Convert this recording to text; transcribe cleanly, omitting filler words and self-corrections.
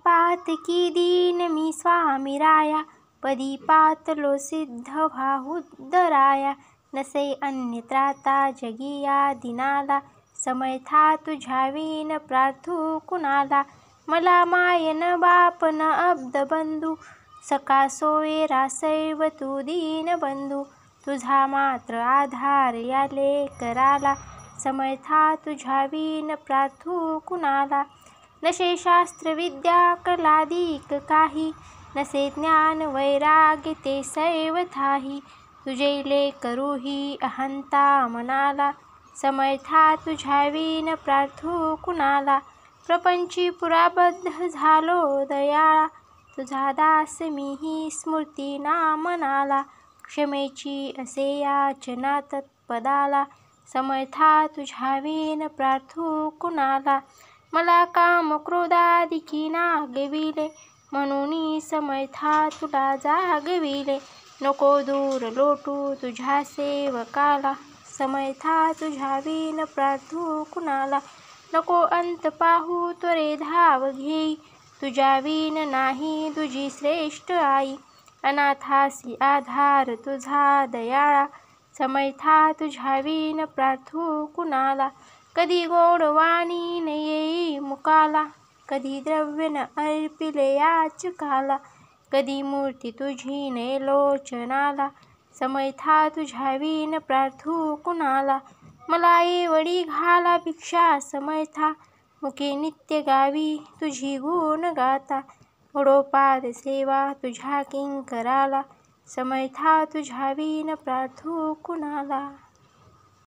पातकी दीन मी स्वामी राया, पदी पातलो सिद्ध व्हाहुदराया. नसे अन्य त्राता जगी या दिनाला, समर्था तुझ्या विन प्रार्थू कुणाला. मला माय न बाप न अब्द बंधू, सखा सोयरा सैव तू दीनबंधू. तुझा मात्र आधार या लेकराला, समर्था तुझ्या विन प्रार्थू कुणाला. नसे शास्त्र विद्या कलादिक काही, नसे ज्ञान वैराग्य ते सैव ठाई. तुझे लेकरू ही अहंता मनाला, समर्था तुझ्या विन प्रार्थू कुणाला. प्रपंची पुराबद्ध झालो दयाळा, तुझा दास मीही स्मृती नामनाला. क्षमेची असे याचना तत्पदाला, समर्था तुझ्या विन प्रार्थू कुणाला. मला काम क्रोधादिकी नागविले, म्हणून समर्था तुला जागविले. नको दूर लोटू तुझ्या सेवकाला, समर्था तुझ्या विन प्रार्थू कुणाला. नको अंत पाहू त्वरे धाव घेई, तुझ्या विन नाही तुझी श्रेष्ठ आई. अनाथासी आधार तुझा दयाळा, समर्था तुझ्या विन प्रार्थू कुणाला. कधी गोड वाणी न येई मुखाला, कधी द्रव्य न अर्पिले याचकाला. कधी मूर्ती तुझी न लोचनाला, समर्था तुझ्या विन प्रार्थू कुणाला. मला एवढी घाला भिक्षा समर्था, मुखे नित्य गावी तुझी गुण गाता. घडो पाद सेवा तुझ्या किंकराला, समर्था तुझ्या विन प्रार्थू कुणाला.